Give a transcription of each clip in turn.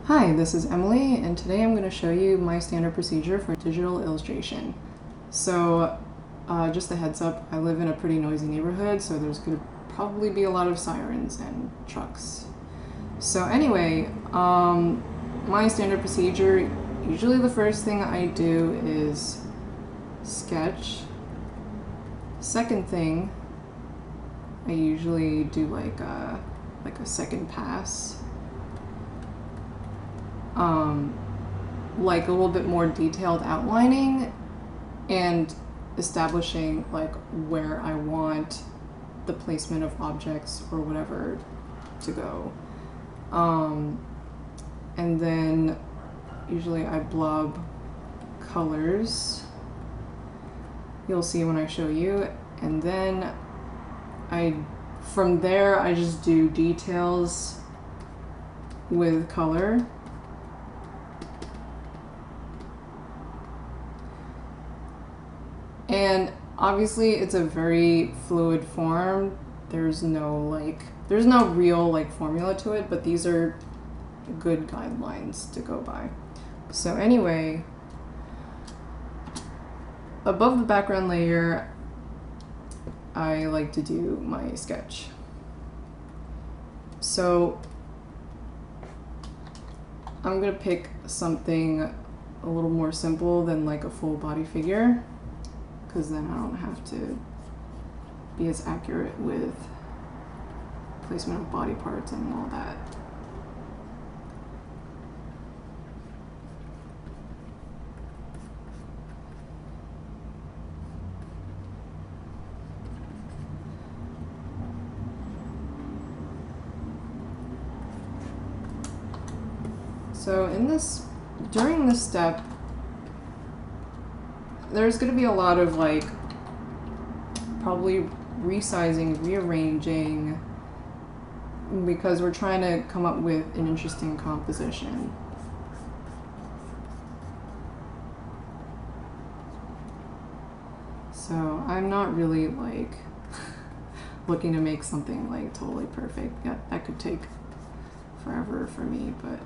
Hi, this is Emily, and today I'm going to show you my standard procedure for digital illustration. So, just a heads up, I live in a pretty noisy neighborhood, so there's going to probably be a lot of sirens and trucks. So anyway, my standard procedure, usually the first thing I do is sketch. Second thing, I usually do like a second pass. Like a little bit more detailed outlining and establishing like where I want the placement of objects or whatever to go. And then usually I blob colors. You'll see when I show you. And then from there I just do details with color. And obviously it's a very fluid form. There's no real formula to it, but these are good guidelines to go by. So anyway, above the background layer, I like to do my sketch. So I'm gonna pick something a little more simple than like a full body figure, because then I don't have to be as accurate with placement of body parts and all that. So during this step, there's going to be a lot of probably resizing, rearranging, because we're trying to come up with an interesting composition. So I'm not really looking to make something totally perfect. Yeah, that could take forever for me, but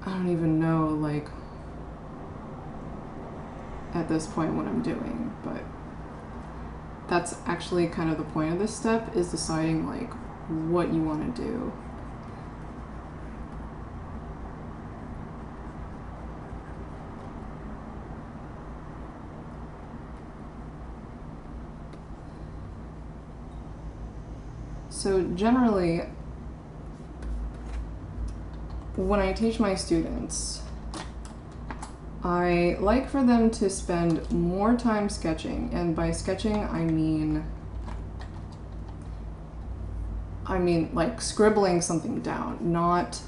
I don't even know at this point what I'm doing, but that's actually kind of the point of this step, is deciding what you want to do. So generally, when I teach my students, I like for them to spend more time sketching, and by sketching I mean like scribbling something down, not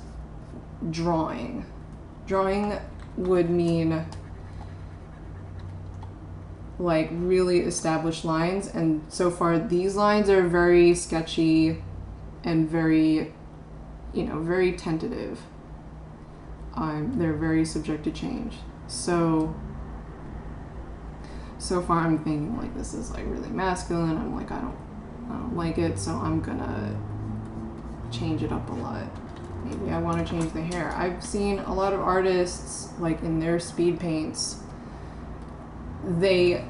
drawing. Drawing would mean really established lines, and so far these lines are very sketchy and very, very tentative. They're very subject to change. So far I'm thinking this is really masculine. I'm I don't like it, so I'm gonna change it up a lot. Maybe I want to change the hair. I've seen a lot of artists in their speed paints, they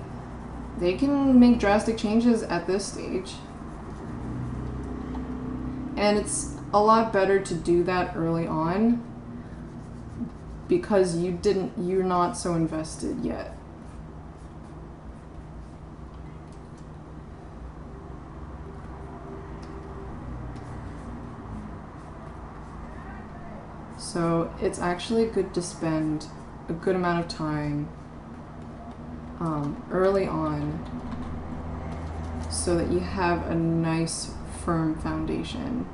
can make drastic changes at this stage, and it's a lot better to do that early on, because you're not so invested yet. So it's actually good to spend a good amount of time early on, so that you have a nice firm foundation.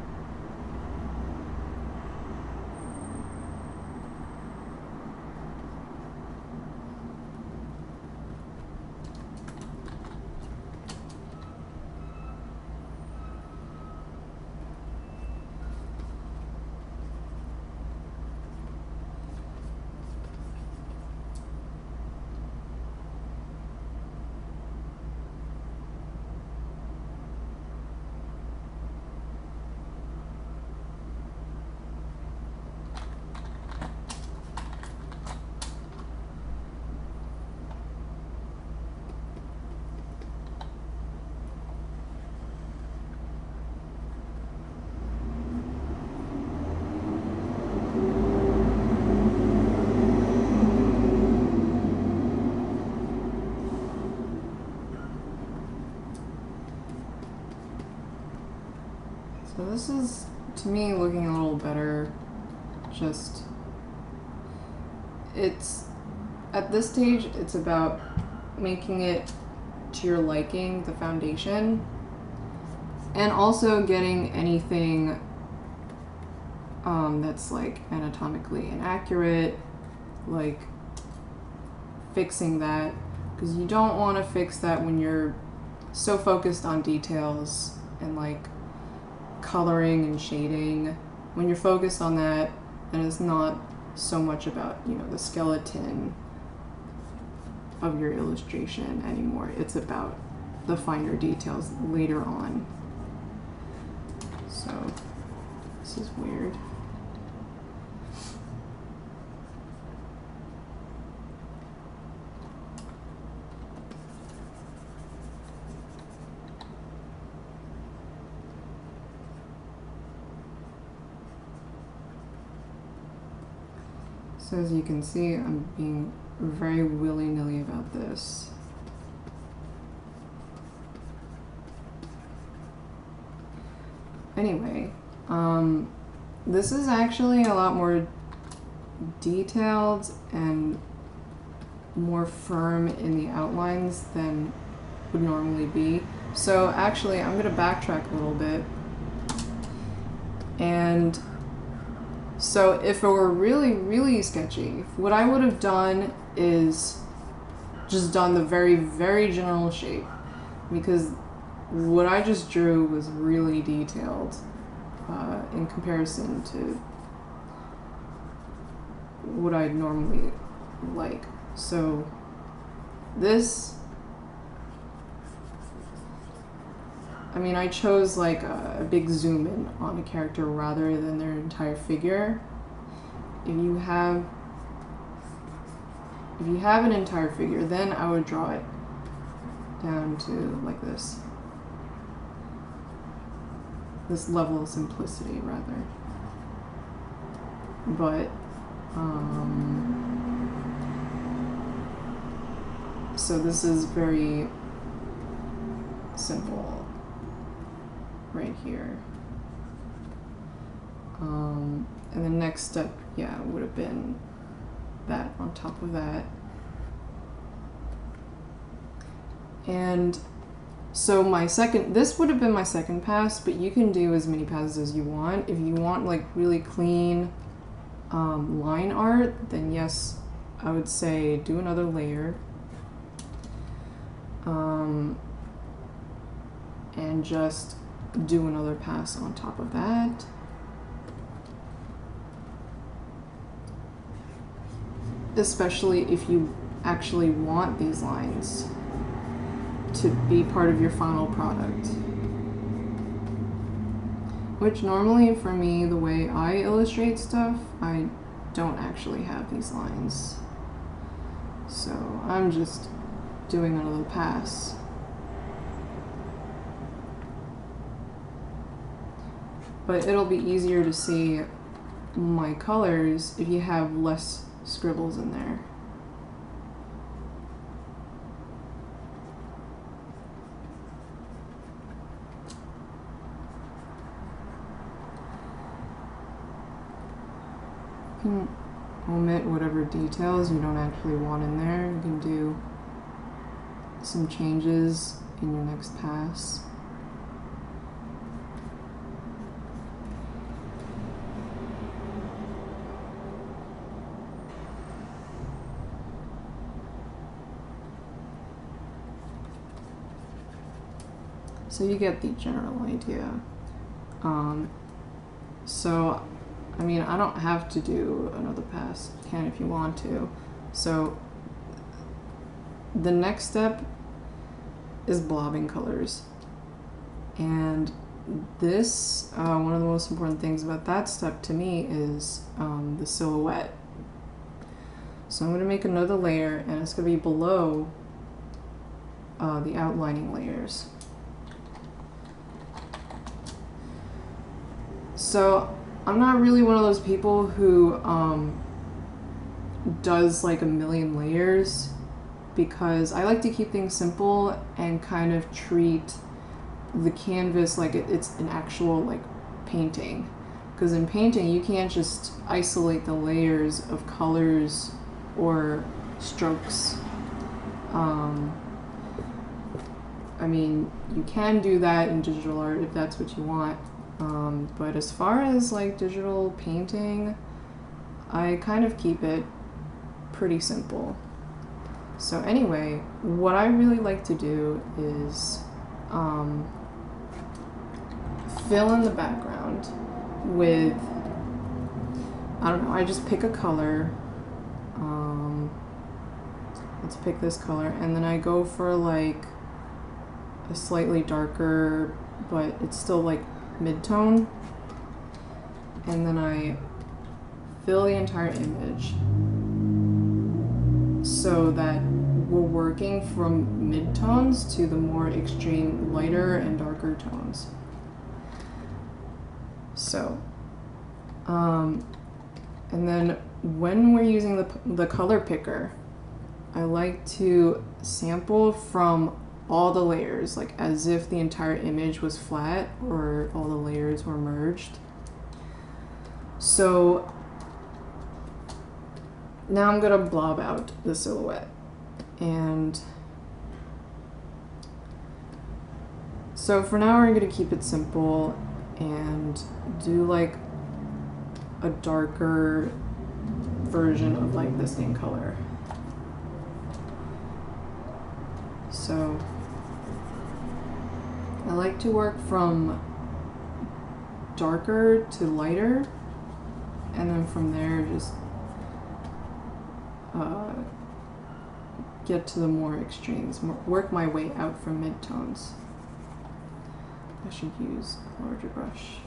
So this is, to me, looking a little better. Just, it's, at this stage, it's about making it to your liking, the foundation, and also getting anything that's like anatomically inaccurate, like fixing that, because you don't want to fix that when you're so focused on details and like coloring and shading. When you're focused on that, then it's not so much about, you know, the skeleton of your illustration anymore. It's about the finer details later on. So this is weird. So as you can see, I'm being very willy-nilly about this. Anyway, this is actually a lot more detailed and more firm in the outlines than would normally be. So actually, I'm going to backtrack a little bit. And so if it were really, really sketchy, what I would have done is just done the very, very general shape, because what I just drew was really detailed in comparison to what I'd normally like. So this, I mean, I chose like a big zoom in on a character rather than their entire figure. If you have an entire figure, then I would draw it down to like this level of simplicity rather. But so this is very simple right here. And the next step, yeah, would have been that on top of that. And so this would have been my second pass, but you can do as many passes as you want. If you want like really clean line art, then yes, I would say do another layer. And just do another pass on top of that. Especially if you actually want these lines to be part of your final product. Which normally for me, the way I illustrate stuff, I don't actually have these lines. So I'm just doing another pass. But it'll be easier to see my colors if you have less scribbles in there. You can omit whatever details you don't actually want in there. You can do some changes in your next pass. So you get the general idea. So, I mean, I don't have to do another pass. You can if you want to. So, the next step is blobbing colors. And this, one of the most important things about that step to me is the silhouette. So I'm going to make another layer, and it's going to be below the outlining layers. So I'm not really one of those people who does like a million layers, because I like to keep things simple and kind of treat the canvas like it's an actual like painting. Because in painting, you can't just isolate the layers of colors or strokes. I mean, you can do that in digital art if that's what you want. But as far as like digital painting, I kind of keep it pretty simple. So anyway, what I really like to do is fill in the background with, I don't know, I just pick a color. Let's pick this color, and then I go for like a slightly darker, but it's still like mid-tone, and then I fill the entire image so that we're working from mid-tones to the more extreme lighter and darker tones. So, and then when we're using the color picker, I like to sample from all the layers, like as if the entire image was flat or all the layers were merged. So now I'm gonna blob out the silhouette. And so for now we're gonna keep it simple and do like a darker version of like the same color. So I like to work from darker to lighter, and then from there just get to the more extremes, work my way out from midtones. I should use a larger brush.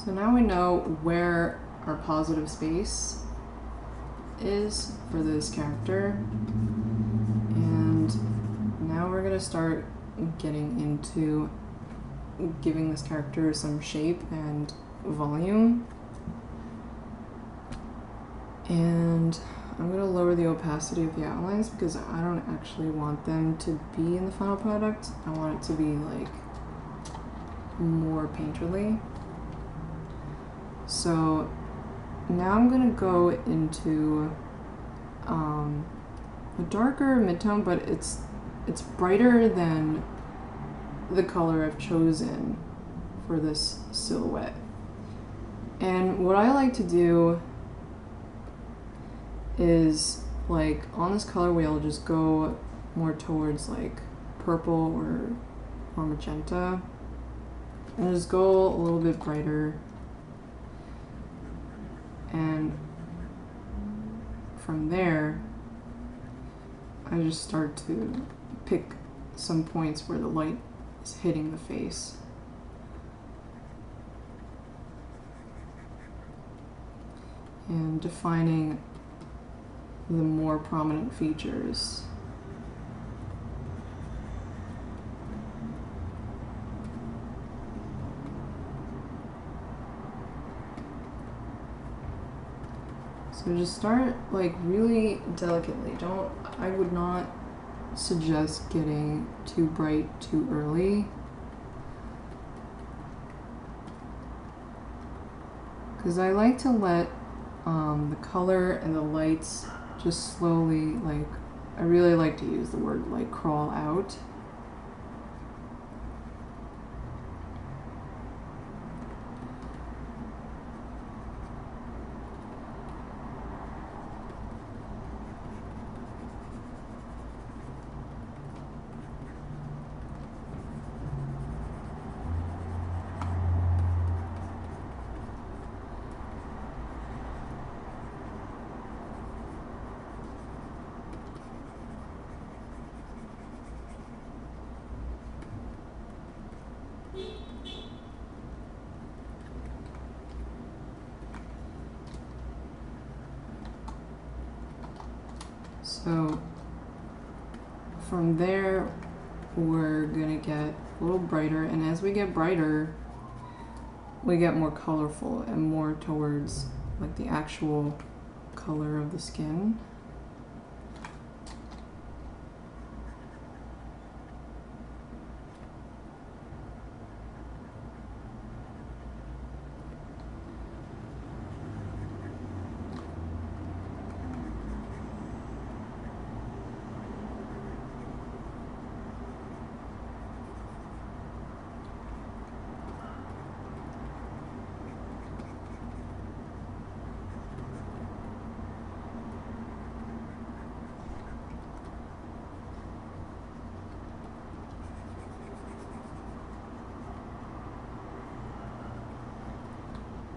So now we know where our positive space is for this character, and now we're gonna start getting into giving this character some shape and volume. And I'm gonna lower the opacity of the outlines because I don't actually want them to be in the final product. I want it to be like more painterly. So now I'm gonna go into a darker midtone, but it's brighter than the color I've chosen for this silhouette. And what I like to do is, like, on this color wheel, just go more towards like purple or magenta, and just go a little bit brighter. And from there, I just start to pick some points where the light is hitting the face. And defining the more prominent features. So just start like really delicately. I would not suggest getting too bright too early, because I like to let the color and the lights just slowly, like, I really like to use the word like crawl out. So from there, we're gonna get a little brighter, and as we get brighter, we get more colorful and more towards like the actual color of the skin.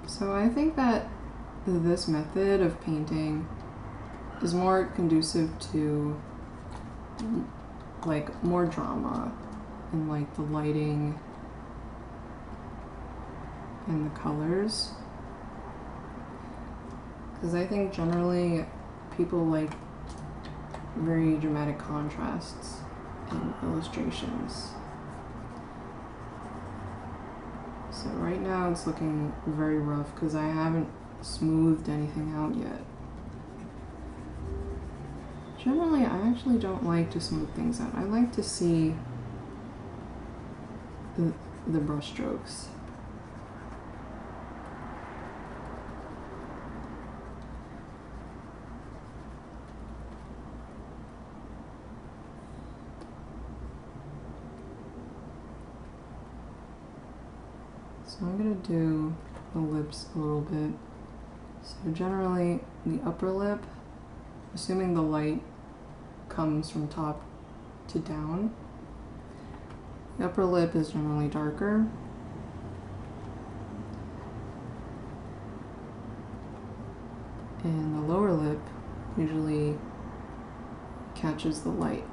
So I think that this method of painting is more conducive to like more drama and like the lighting and the colors, because I think generally people like very dramatic contrasts in illustrations. So right now it's looking very rough because I haven't smoothed anything out yet. Generally, I actually don't like to smooth things out. I like to see the brush strokes. So I'm going to do the lips a little bit. So generally the upper lip, assuming the light comes from top to down, the upper lip is generally darker. And the lower lip usually catches the light.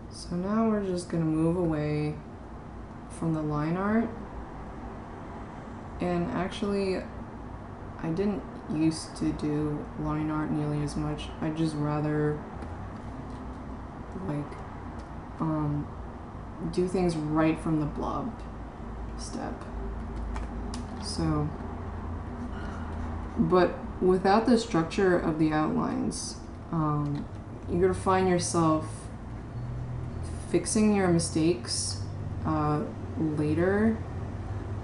So now we're just going to move away from the line art. And actually, I didn't used to do line art nearly as much. I just rather like do things right from the blob step. So, but without the structure of the outlines, you're gonna find yourself fixing your mistakes later,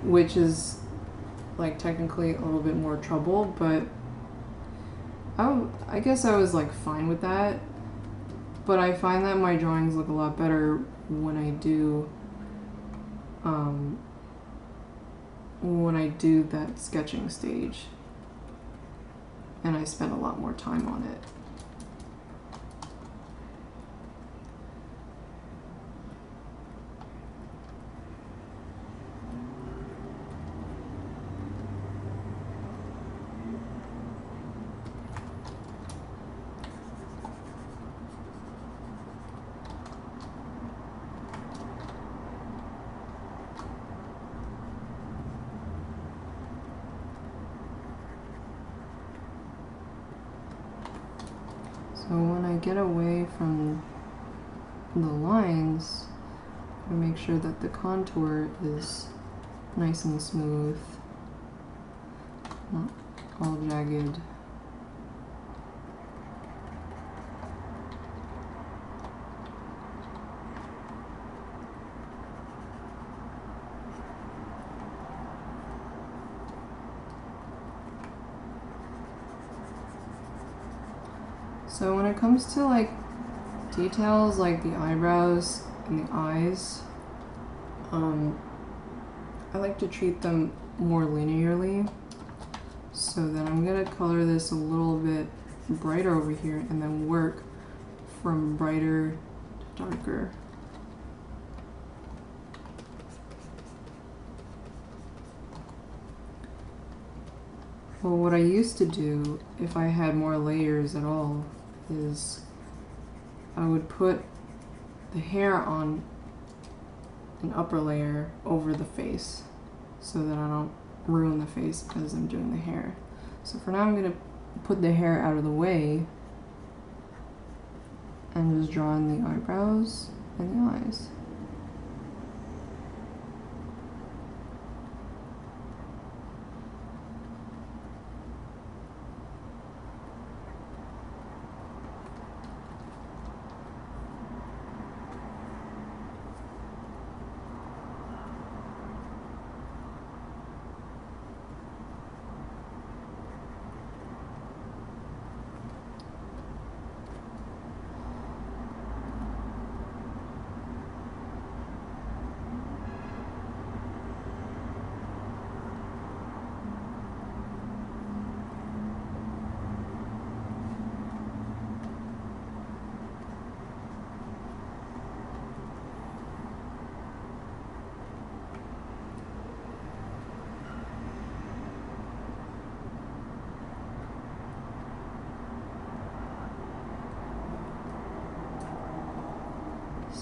which is like technically a little bit more trouble, but I guess I was like fine with that. But I find that my drawings look a lot better when I do that sketching stage, and I spend a lot more time on it. So when I get away from the lines, I make sure that the contour is nice and smooth, not all jagged. So when it comes to like details like the eyebrows and the eyes, I like to treat them more linearly. So then I'm gonna color this a little bit brighter over here and then work from brighter to darker. Well, what I used to do, if I had more layers at all, is I would put the hair on an upper layer over the face so that I don't ruin the face as I'm doing the hair. So for now I'm going to put the hair out of the way and just draw in the eyebrows and the eyes.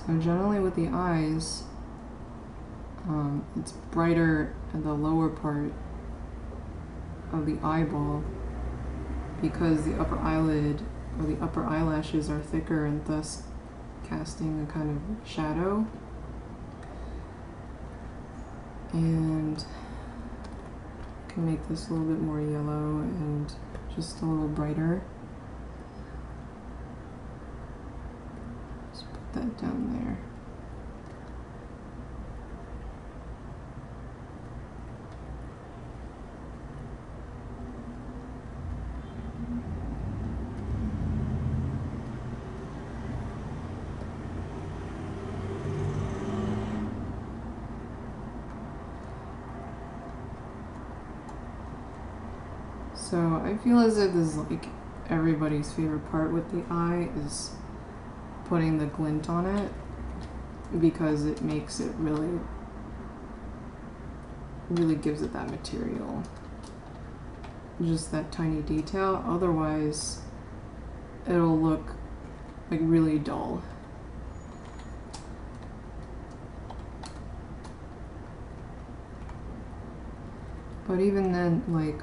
So generally with the eyes, it's brighter in the lower part of the eyeball because the upper eyelid or the upper eyelashes are thicker and thus casting a kind of shadow. And I can make this a little bit more yellow and just a little brighter. That down there. So I feel as if this is like everybody's favorite part with the eye is putting the glint on it because it makes it really gives it that material, just that tiny detail. Otherwise it'll look like really dull. But even then, like,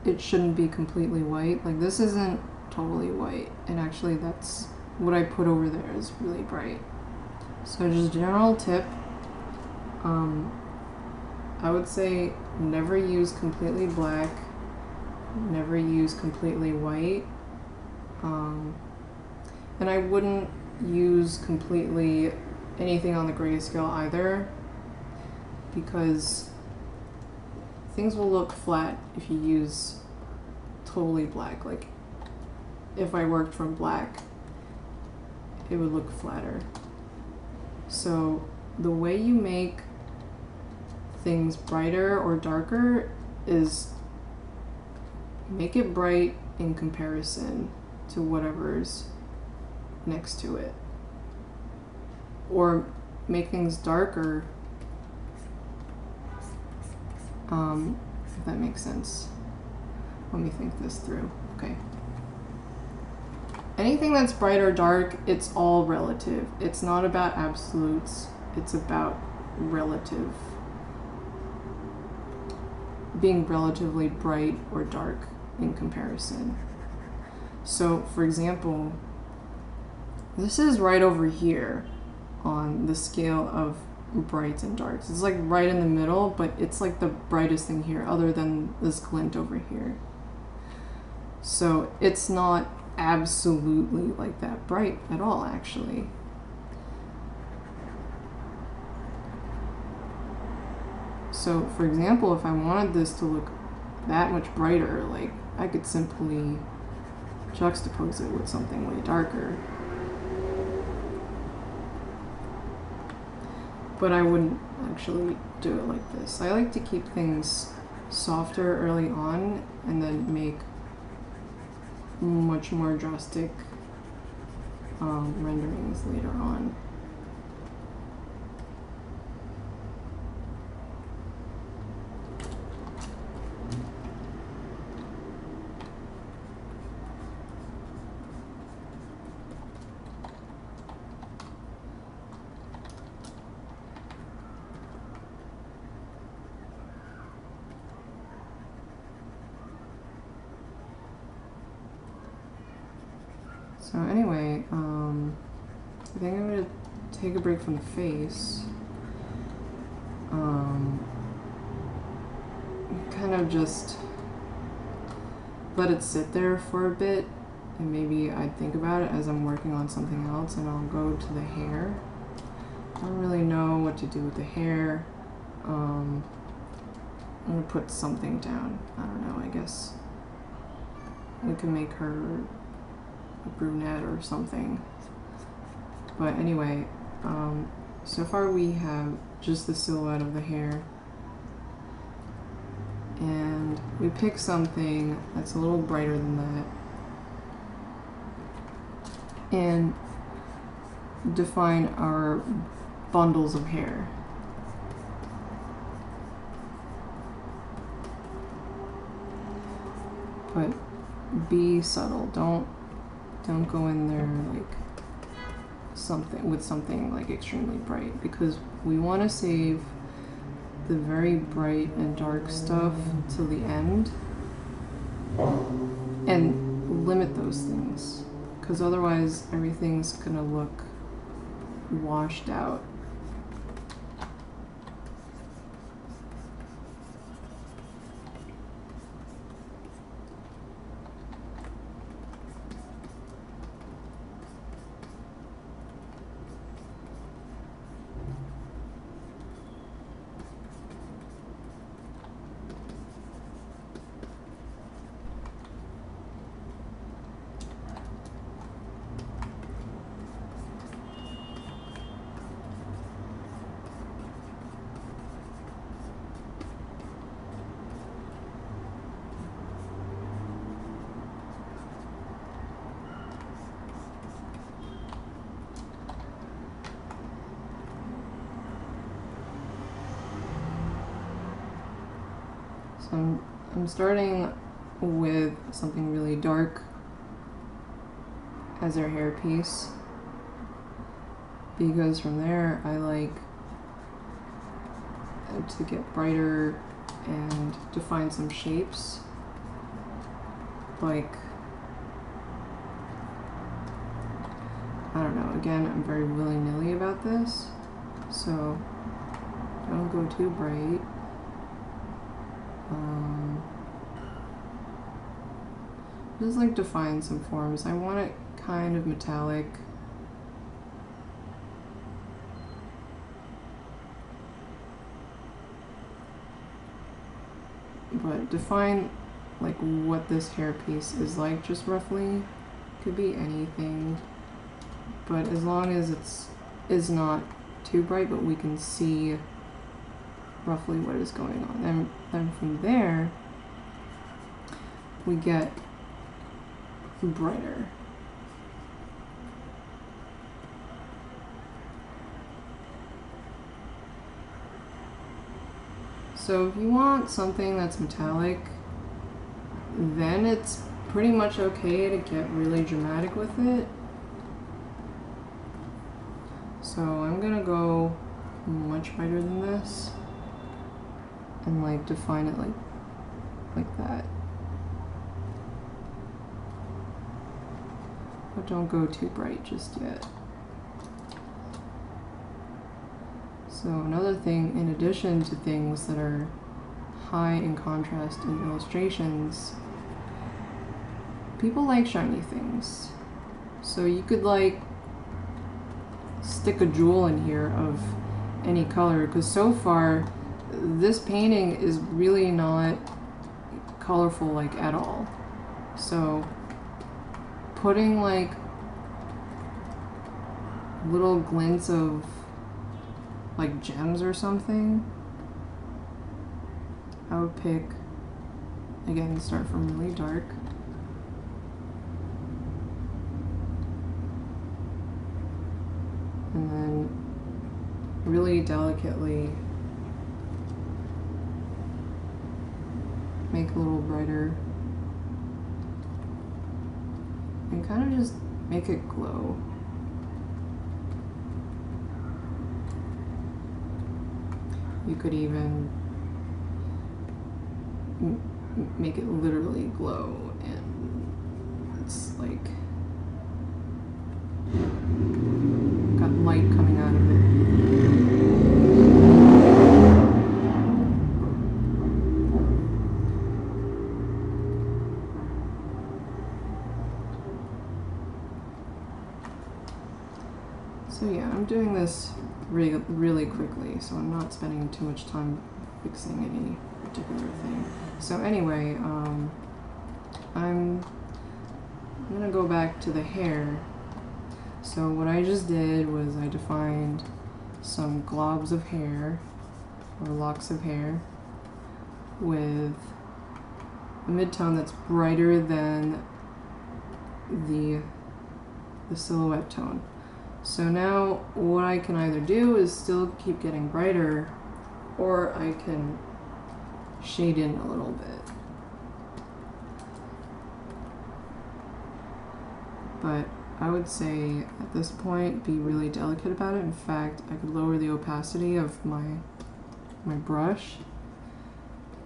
it shouldn't be completely white. Like, this isn't totally white, and actually that's what I put over there is really bright. So just a general tip, I would say never use completely black, never use completely white, and I wouldn't use completely anything on the grayscale either, because things will look flat if you use totally black. Like, if I worked from black, it would look flatter. So the way you make things brighter or darker is make it bright in comparison to whatever's next to it, or make things darker, if that makes sense. Let me think this through. Okay. Anything that's bright or dark, it's all relative. It's not about absolutes, it's about relative. Being relatively bright or dark in comparison. So for example, this is right over here on the scale of brights and darks. It's like right in the middle, but it's like the brightest thing here other than this glint over here. So it's not absolutely like that bright at all, actually. So for example, if I wanted this to look that much brighter, like I could simply juxtapose it with something way darker. But I wouldn't actually do it like this. I like to keep things softer early on and then make much more drastic renderings later on. So anyway, I think I'm gonna take a break from the face. Kind of just let it sit there for a bit, and maybe I'd think about it as I'm working on something else, and I'll go to the hair. I don't really know what to do with the hair. I'm gonna put something down. I don't know, I guess we can make her a brunette or something. But anyway, so far we have just the silhouette of the hair, and we pick something that's a little brighter than that and define our bundles of hair. But be subtle. Don't go in there like something like extremely bright, because we want to save the very bright and dark stuff till the end and limit those things, because otherwise everything's gonna look washed out. So I'm starting with something really dark as our hairpiece, because from there I like to get brighter and define some shapes. Like, I don't know, again, I'm very willy-nilly about this, so don't go too bright. Just like define some forms. I want it kind of metallic. But define like what this hairpiece is like, just roughly. Could be anything, but as long as is not too bright, but we can see roughly what is going on. Then from there we get brighter. So if you want something that's metallic, then it's pretty much okay to get really dramatic with it. So I'm gonna go much brighter than this and like define it like that. but don't go too bright just yet. So another thing, in addition to things that are high in contrast in illustrations, people like shiny things. So you could like stick a jewel in here of any color, because so far this painting is really not colorful like at all. So putting like little glints of like gems or something, I would pick, again, start from really dark. And then really delicately make a little brighter and kind of just make it glow. You could even make it literally glow, and it's like got light coming out of it. So yeah, I'm doing this really quickly, so I'm not spending too much time fixing any particular thing. So anyway, I'm gonna go back to the hair. So what I just did was I defined some globs of hair, or locks of hair, with a midtone that's brighter than the silhouette tone. So now what I can either do is still keep getting brighter, or I can shade in a little bit. But I would say at this point be really delicate about it. In fact, I could lower the opacity of my brush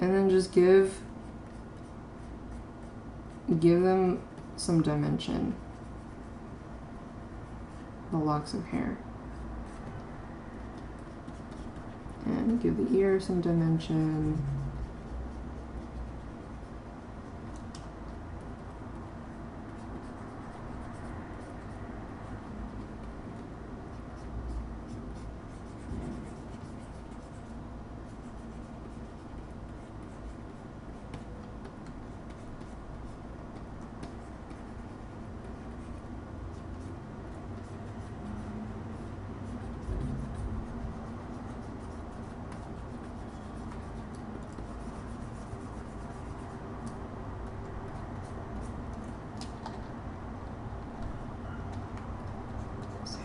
and then just give them some dimension. The locks of hair, and give the ear some dimension.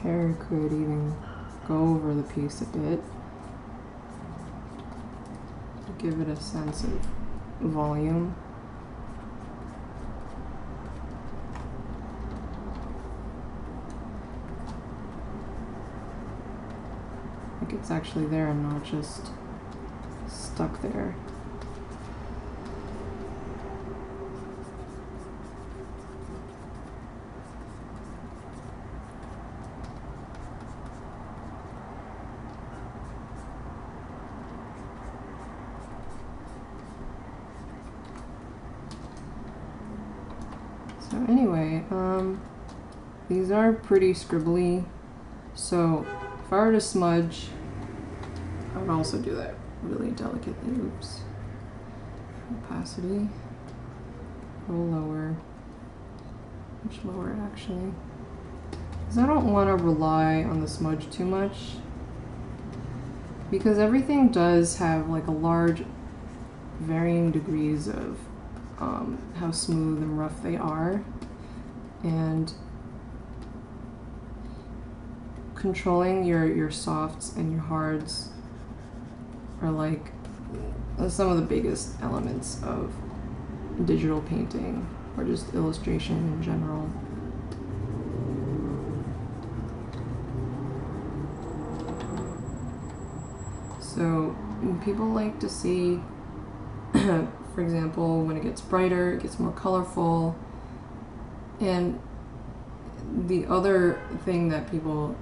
Hair could even go over the piece a bit to give it a sense of volume. Like it's actually there and not just stuck there. So anyway, these are pretty scribbly, so if I were to smudge, I would also do that really delicately. Oops. Opacity, a little lower, much lower actually, because I don't want to rely on the smudge too much, because everything does have like a large varying degrees of how smooth and rough they are, and controlling your softs and your hards are like some of the biggest elements of digital painting or just illustration in general. So people like to see for example, when it gets brighter, it gets more colorful, and the other thing that people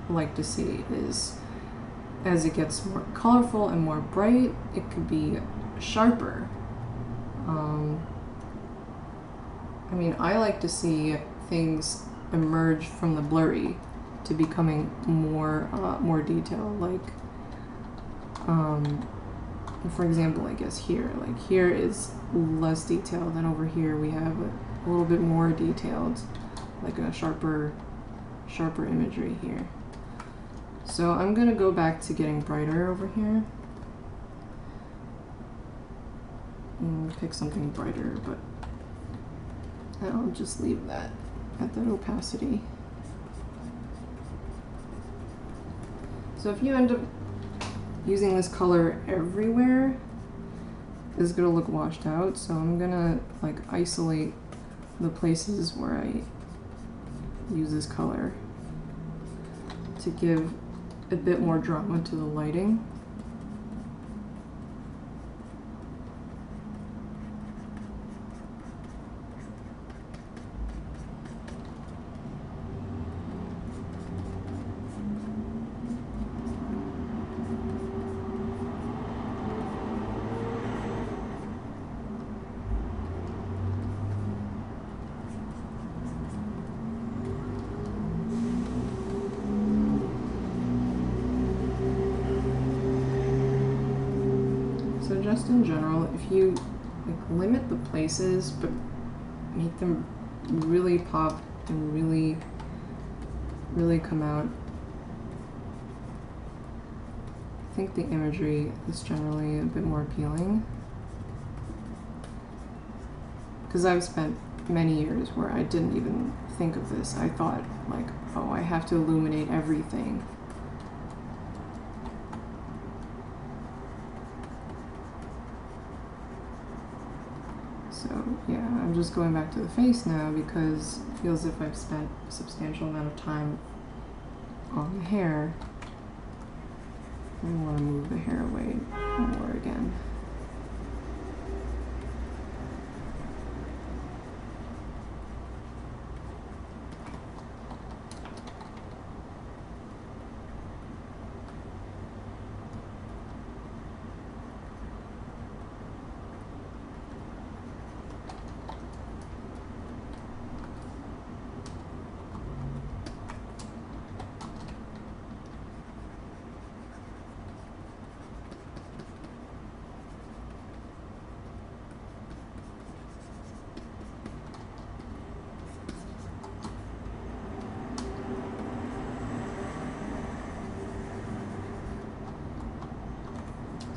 like to see is as it gets more colorful and more bright, it could be sharper. I mean, I like to see things emerge from the blurry to becoming more more detailed. Like, for example, I guess here, like here is less detailed, and over here we have a little bit more detailed, like a sharper imagery here. So I'm gonna go back to getting brighter over here and pick something brighter, but I'll just leave that at that opacity. So if you end up using this color everywhere, it's gonna look washed out. So I'm gonna like isolate the places where I use this color to give a bit more drama to the lighting. So just in general, if you like limit the places but make them really pop and really come out, I think the imagery is generally a bit more appealing. Because I've spent many years where I didn't even think of this. I thought like, oh, I have to illuminate everything. So yeah, I'm just going back to the face now because it feels as if I've spent a substantial amount of time on the hair. I want to move the hair away more again.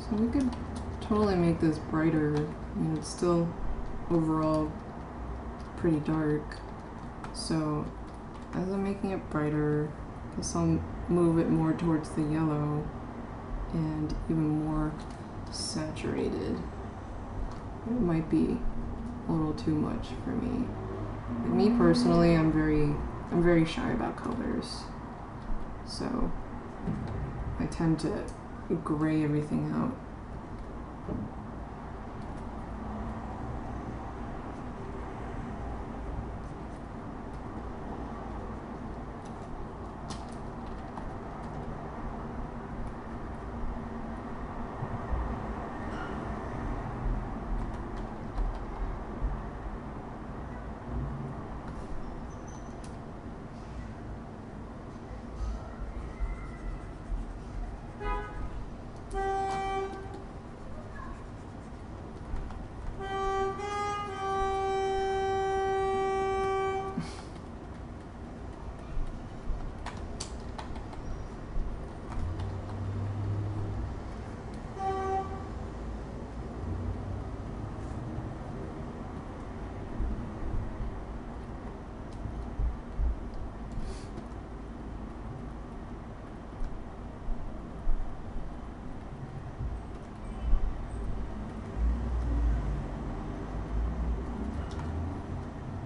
So we could totally make this brighter. I mean, it's still overall pretty dark. So as I'm making it brighter, I guess I'll move it more towards the yellow and even more saturated. It might be a little too much for me. Like me personally, I'm very shy about colors. So I tend to gray everything out.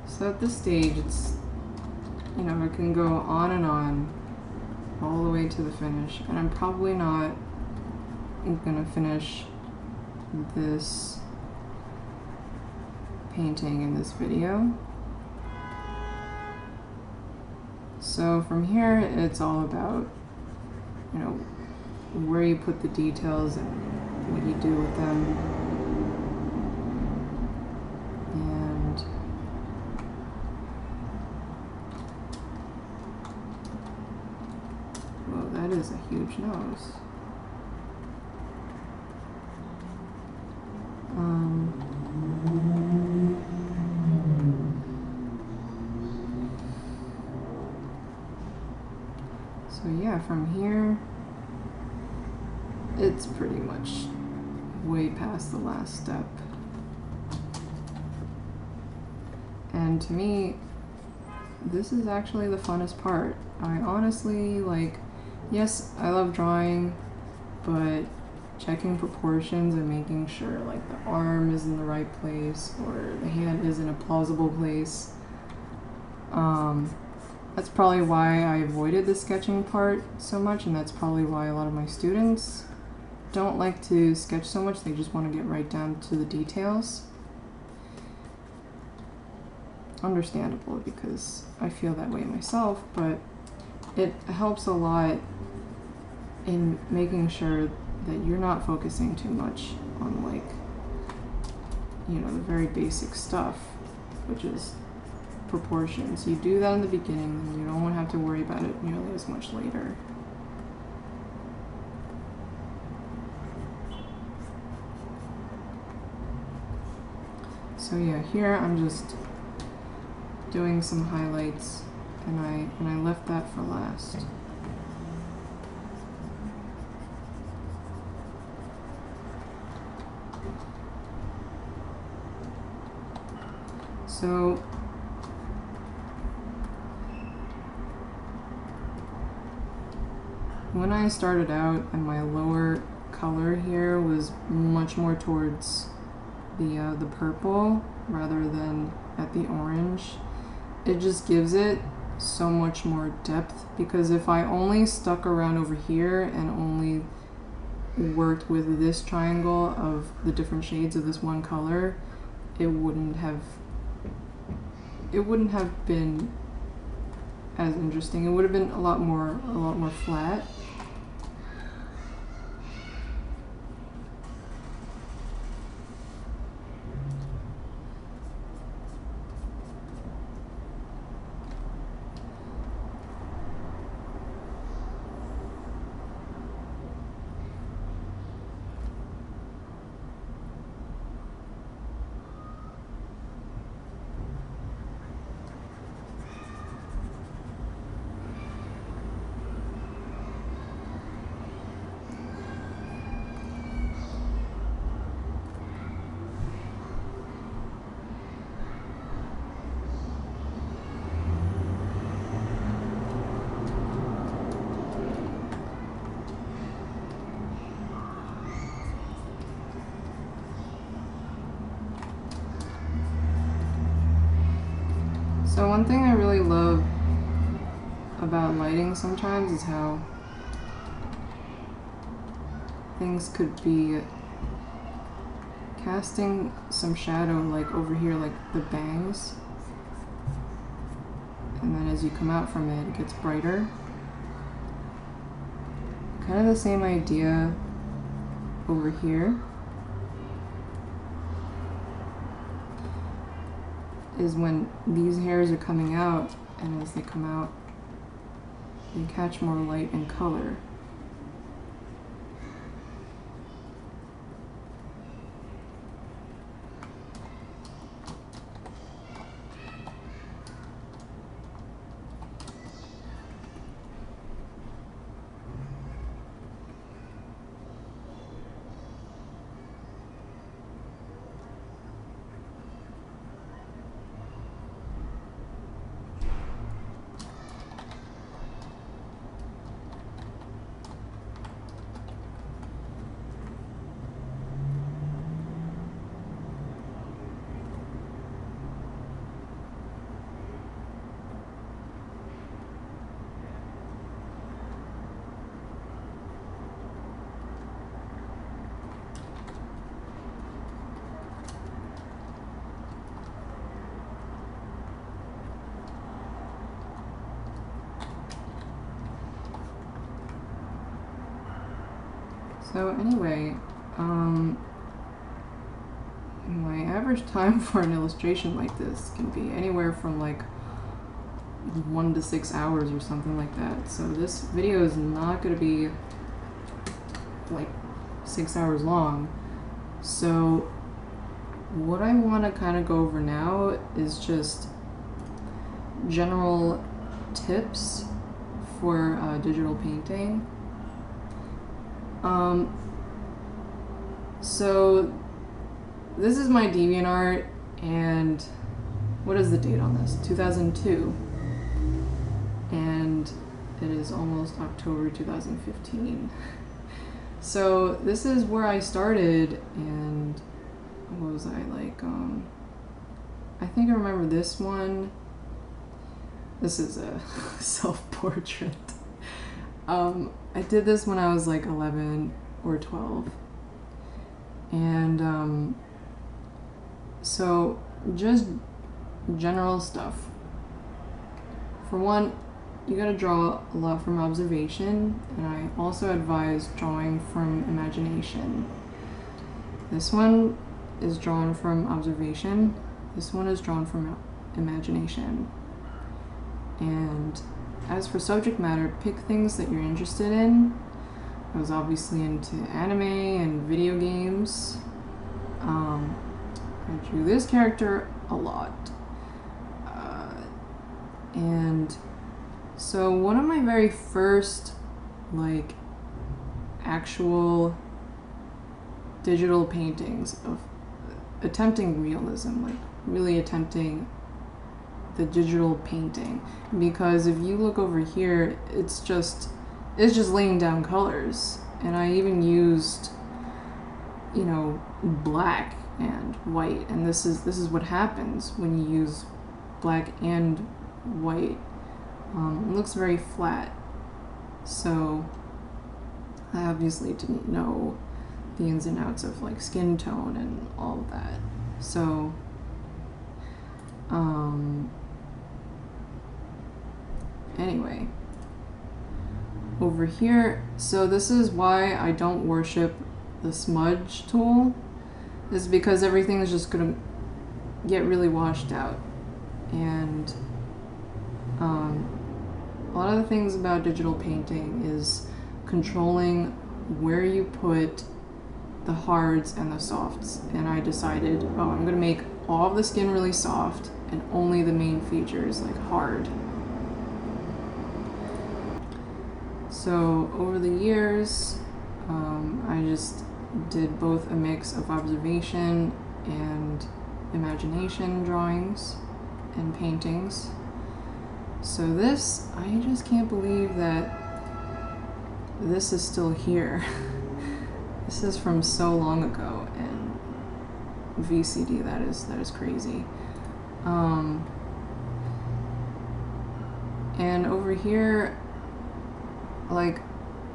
So at this stage, it's, you know, it can go on and on all the way to the finish, and I'm probably not gonna finish this painting in this video. So from here, it's all about, you know, where you put the details and what you do with them. And whoa, that is a huge nose. So yeah, from here, it's pretty much way past the last step. And to me, this is actually the funnest part. I honestly, like, yes, I love drawing, but checking proportions and making sure like the arm is in the right place or the hand is in a plausible place. That's probably why I avoided the sketching part so much, and that's probably why a lot of my students don't like to sketch so much. They just want to get right down to the details. Understandable, because I feel that way myself, but it helps a lot in making sure that you're not focusing too much on, like, you know, the very basic stuff, which is proportions. You do that in the beginning, and you don't want to have to worry about it nearly as much later. So yeah, here I'm just doing some highlights, and I left that for last. So when I started out, and my lower color here was much more towards the purple rather than at the orange, it just gives it so much more depth, because if I only stuck around over here and only worked with this triangle of the different shades of this one color, it wouldn't have been as interesting. It would have been a lot more flat. So one thing I really love about lighting sometimes is how things could be casting some shadow, like over here, like the bangs, and then as you come out from it, it gets brighter. Kind of the same idea over here. Is when these hairs are coming out, and as they come out, they catch more light and color. So anyway, my average time for an illustration like this can be anywhere from like 1 to 6 hours or something like that. So this video is not going to be like 6 hours long. So what I want to kind of go over now is just general tips for digital painting. So this is my DeviantArt, and what is the date on this? 2002. And it is almost October 2015. So this is where I started, and what was I like, I think I remember this one. This is a self-portrait. I did this when I was like 11 or 12. And so just general stuff. For one, you gotta draw a lot from observation, and I also advise drawing from imagination. This one is drawn from observation. This one is drawn from imagination. And as for subject matter, pick things that you're interested in. I was obviously into anime and video games. I drew this character a lot. And so one of my very first like actual digital paintings of attempting realism, like really attempting the digital painting, because if you look over here, it's just laying down colors, and I even used, you know, black and white, and this is what happens when you use black and white. It looks very flat, so I obviously didn't know the ins and outs of like skin tone and all of that. So anyway, over here, so this is why I don't worship the Smudge Tool, is because everything is just gonna get really washed out. And a lot of the things about digital painting is controlling where you put the hards and the softs. And I decided, oh, I'm gonna make all of the skin really soft and only the main features like hard. So over the years, I just did both a mix of observation and imagination drawings and paintings. So this, I just can't believe that this is still here. This is from so long ago, and VCD, that is crazy. And over here, like,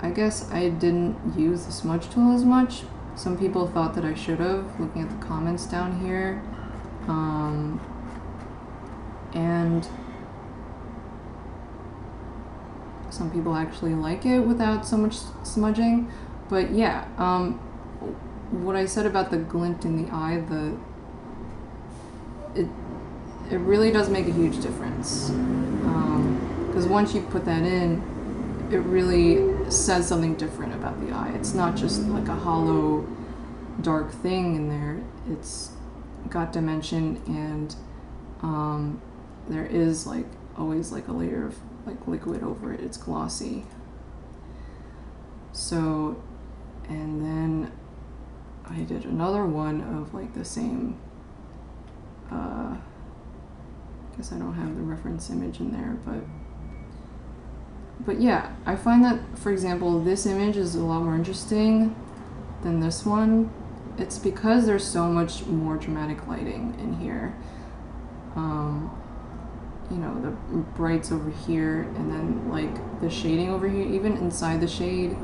I guess I didn't use the Smudge Tool as much. Some people thought that I should have, looking at the comments down here. And some people actually like it without so much smudging. But yeah, what I said about the glint in the eye, it really does make a huge difference. Because once you put that in, it really says something different about the eye. It's not just like a hollow, dark thing in there. It's got dimension, and there is like always like a layer of like liquid over it. It's glossy. So, and then I did another one of like the same, guess I don't have the reference image in there, but yeah, I find that, for example, this image is a lot more interesting than this one. It's because there's so much more dramatic lighting in here. You know, the brights over here, and then like the shading over here, even inside the shade,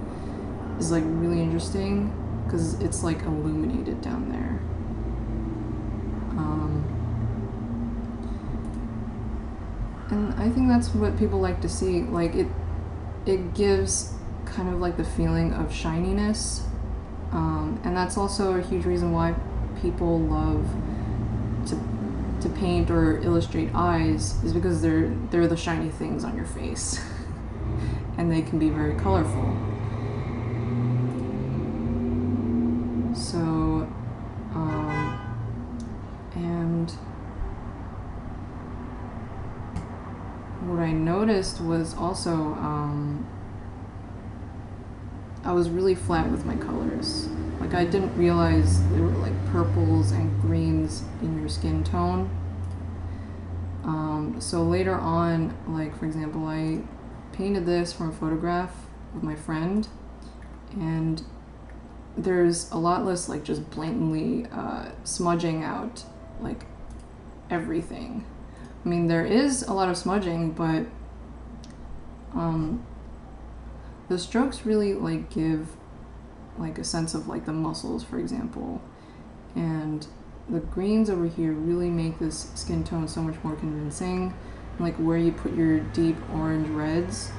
is like really interesting because it's like illuminated down there. And I think that's what people like to see. Like it gives kind of like the feeling of shininess And that's also a huge reason why people love to paint or illustrate eyes, is because they're the shiny things on your face and they can be very colorful. So and what I noticed was also I was really flat with my colors. Like, I didn't realize there were like purples and greens in your skin tone. So later on, like for example, I painted this from a photograph with my friend, and there's a lot less like just blatantly smudging out like everything. I mean, there is a lot of smudging, but the strokes really like give like a sense of like the muscles, for example, and the greens over here really make this skin tone so much more convincing, like where you put your deep orange reds,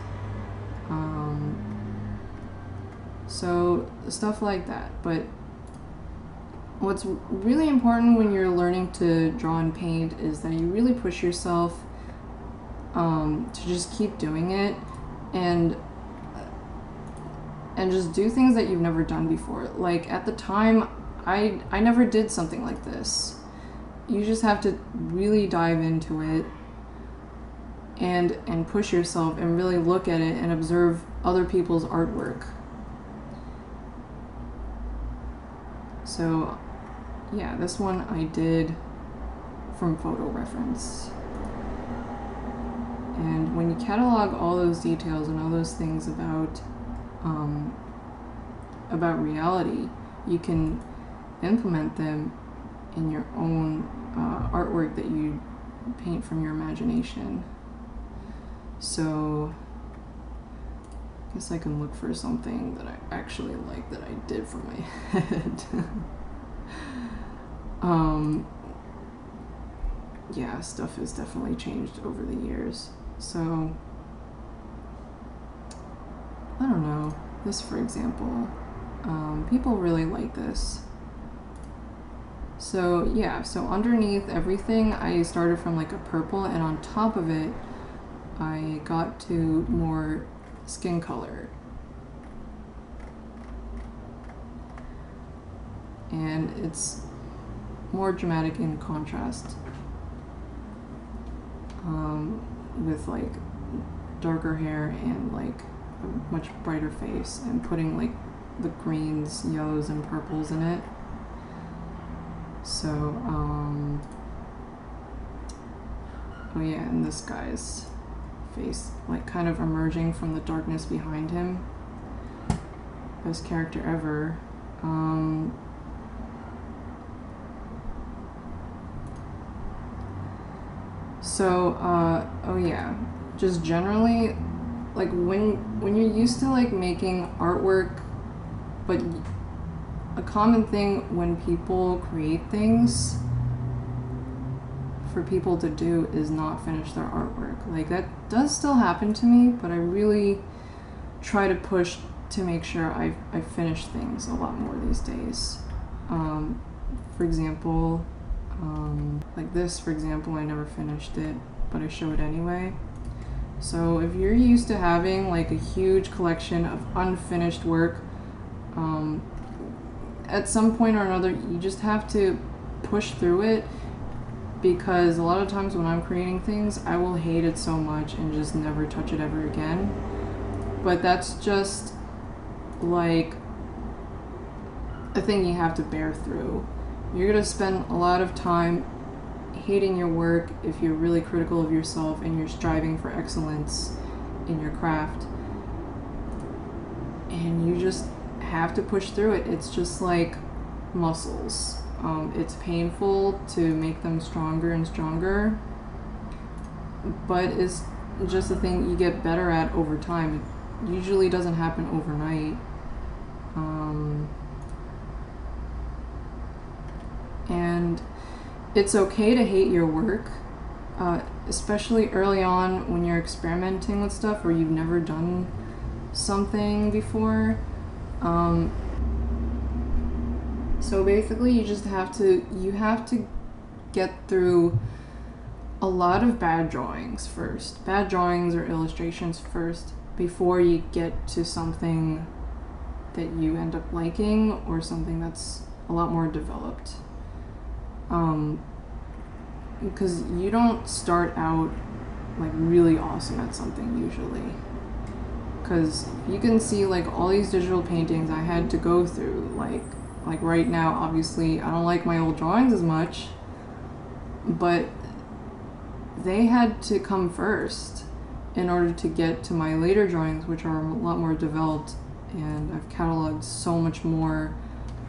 so stuff like that. But what's really important when you're learning to draw and paint is that you really push yourself to just keep doing it, and just do things that you've never done before. Like at the time, I never did something like this. You just have to really dive into it and push yourself and really look at it and observe other people's artwork. So yeah, this one I did from photo reference. And when you catalog all those details and all those things about reality, you can implement them in your own artwork that you paint from your imagination. So I guess I can look for something that I actually like that I did from my head. Yeah, stuff has definitely changed over the years. So I don't know, this for example, people really like this. So yeah, so underneath everything I started from like a purple, and on top of it I got to more skin color. And it's more dramatic in contrast, with like darker hair and like a much brighter face, and putting like the greens, yellows, and purples in it. So oh yeah, and this guy's face like kind of emerging from the darkness behind him. Best character ever. So oh yeah, just generally, like when you're used to like making artwork, but a common thing when people create things for people to do is not finish their artwork. Like that does still happen to me, but I really try to push to make sure I finish things a lot more these days. For example, like this, for example, I never finished it, but I show it anyway. So if you're used to having like a huge collection of unfinished work, at some point or another, you just have to push through it, because a lot of times when I'm creating things, I will hate it so much and just never touch it ever again. But that's just like a thing you have to bear through. You're gonna spend a lot of time hating your work if you're really critical of yourself and you're striving for excellence in your craft. And you just have to push through it. It's just like muscles. It's painful to make them stronger and stronger, but it's just a thing you get better at over time. It usually doesn't happen overnight. And it's okay to hate your work, especially early on when you're experimenting with stuff or you've never done something before. So basically you have to get through a lot of bad drawings first. Bad drawings or illustrations first before you get to something that you end up liking or something that's a lot more developed. Because you don't start out like really awesome at something usually. Because you can see like all these digital paintings I had to go through, like right now obviously I don't like my old drawings as much, but they had to come first in order to get to my later drawings, which are a lot more developed, and I've cataloged so much more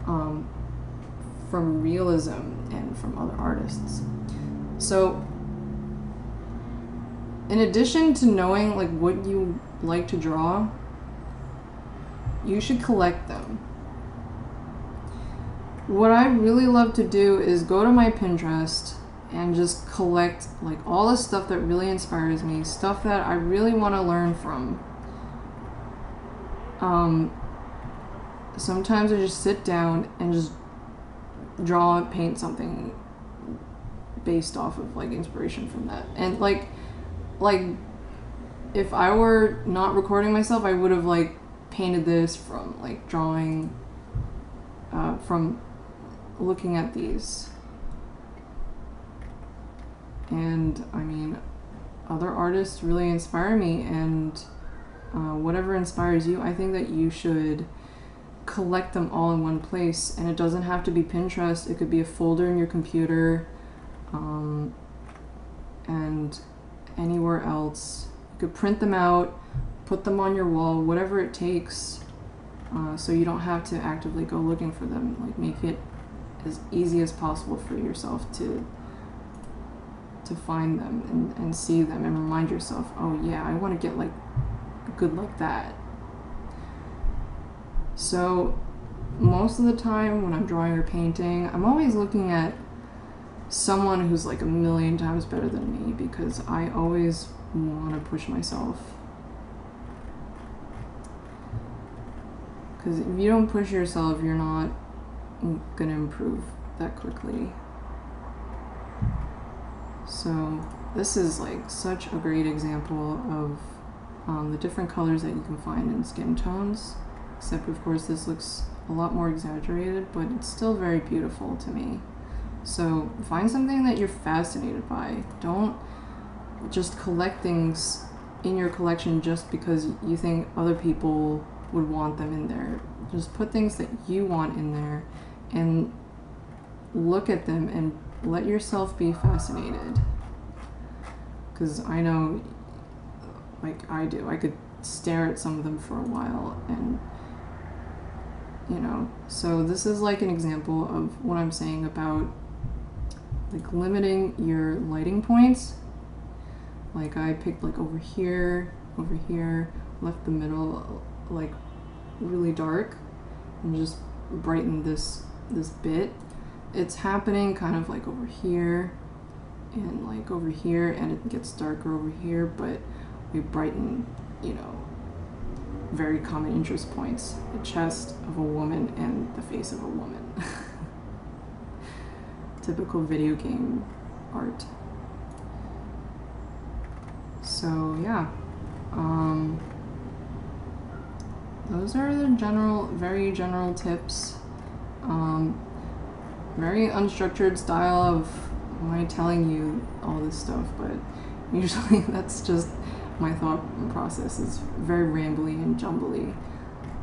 from realism and from other artists. So in addition to knowing like what you like to draw, you should collect them. What I really love to do is go to my Pinterest and just collect like all the stuff that really inspires me, stuff that I really want to learn from. Sometimes I just sit down and just draw and paint something based off of like inspiration from that. And like if I were not recording myself, I would have like painted this from like drawing from looking at these. And I mean, other artists really inspire me, and whatever inspires you, I think that you should collect them all in one place. And it doesn't have to be Pinterest, it could be a folder in your computer, and anywhere else. You could print them out, put them on your wall, whatever it takes, so you don't have to actively go looking for them. Like, make it as easy as possible for yourself to find them and see them and remind yourself, oh yeah, I want to get like good like that. So most of the time when I'm drawing or painting, I'm always looking at someone who's like a million times better than me, because I always want to push myself. Because if you don't push yourself, you're not gonna improve that quickly. So this is like such a great example of the different colors that you can find in skin tones, except of course this looks a lot more exaggerated, but it's still very beautiful to me. So find something that you're fascinated by. Don't just collect things in your collection just because you think other people would want them in there. Just put things that you want in there and look at them and let yourself be fascinated. Because I know, like I do, I could stare at some of them for a while, and you know, so this is like an example of what I'm saying about like limiting your lighting points. Like I picked like over here, left the middle like really dark, and just brightened this bit. It's happening kind of like over here and like over here, and it gets darker over here, but we brighten, you know, very common interest points: the chest of a woman and the face of a woman. Typical video game art. So yeah, those are the very general tips. Very unstructured style of my telling you all this stuff, but usually that's just my thought process. Is very rambly and jumbly,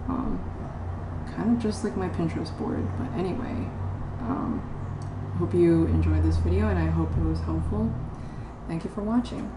kind of just like my Pinterest board. But anyway, hope you enjoyed this video, and I hope it was helpful. Thank you for watching.